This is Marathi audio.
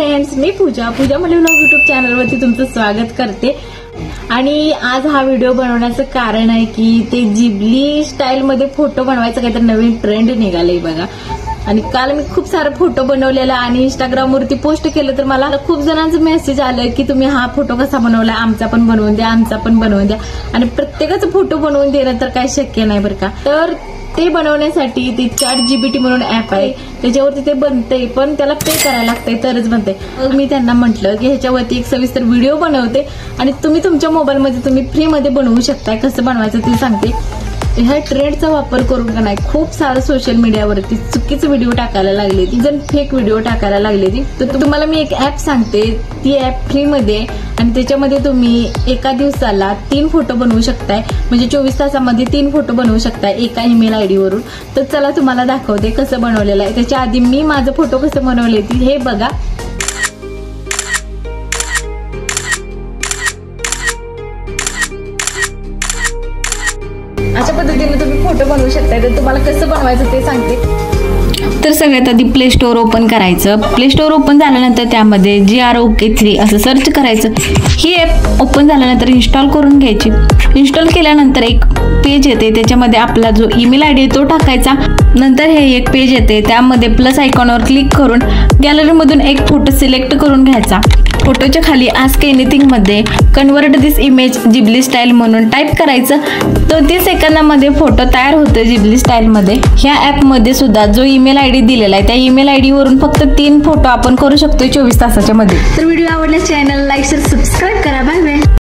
फ्रेंड्स, मी पूजा मले व्लॉग यूट्यूब चॅनलवरती तुमचं स्वागत करते। आणि आज हा व्हिडिओ बनवण्याचं कारण आहे की ते जिबली स्टाईल मध्ये फोटो बनवायचं काहीतरी नवीन ट्रेंड निघालंय बघा। आणि काल मी खूप सारे फोटो बनवलेला आणि इंस्टाग्राम वरती पोस्ट केलं तर मला खूप जणांचं मेसेज आलं की तुम्ही हा फोटो कसा बनवलाय, आमचा पण बनवून द्या, आमचा पण बनवून द्या। आणि प्रत्येकाचा फोटो बनवून देणं तर काही शक्य नाही बरं का। तर ते बनवण्यासाठी ते ChatGPT म्हणून ऍप आहे, त्याच्यावरती ते बनते, पण त्याला पे करायला लागतंय तरच बनते। मग मी त्यांना म्हटलं की ह्याच्यावरती एक सविस्तर व्हिडिओ बनवते आणि तुम्ही तुमच्या मोबाईलमध्ये तुम्ही फ्री मध्ये बनवू शकताय। कसं बनवायचं ते सांगते। ह्या ट्रेंडचा वापर करून का नाही खूप सारं सोशल मीडियावरती चुकीचे व्हिडिओ टाकायला लागले, ती जण फेक व्हिडिओ टाकायला लागले ती। तर तुम्हाला मी एक ऍप सांगते, ती ऍप फ्री मध्ये आणि त्याच्यामध्ये तुम्ही एका दिवसाला 3 फोटो बनवू शकताय, म्हणजे 24 तासामध्ये 3 फोटो बनवू शकताय एका ईमेल आयडी वरून। तर चला तुम्हाला दाखवते कसं बनवलेलं आहे। त्याच्या आधी मी माझं फोटो कसं बनवले ती हे बघा। अशा पद्धतीने तुम्ही फोटो बनवू शकताय। तर तुम्हाला कसं बनवायचं ते सांगते। तर सगळ्यात आधी प्ले स्टोअर ओपन करायचं। प्ले स्टोअर ओपन झाल्यानंतर त्यामध्ये GROK3 असं सर्च करायचं। ही ॲप ओपन झाल्यानंतर इन्स्टॉल करून घ्यायची। इन्स्टॉल केल्यानंतर एक पेज येते, त्याच्यामध्ये आपला जो ईमेल आयडी तो टाकायचा। नंतर हे एक पेज येते, त्यामध्ये प्लस आयकॉनवर क्लिक करून गॅलरीमधून एक फोटो सिलेक्ट करून घ्यायचा। फोटोच्या खाली आस्क एनिथिंग मध्ये कन्वर्ट दिस इमेज जिबली स्टाईल म्हणून टाईप करायचं। 30 सेकंदामध्ये फोटो तयार होतो जिबली स्टाईल मध्ये। ह्या ऍप मध्ये सुद्धा जो ईमेल आयडी दिलेला आहे त्या ईमेल आयडी वरून फक्त 3 फोटो आपण करू शकतो 24 तासाच्या मध्ये। तर व्हिडिओ आवडल्यास चॅनल लाईक शेअर सबस्क्राईब करा। Bye bye.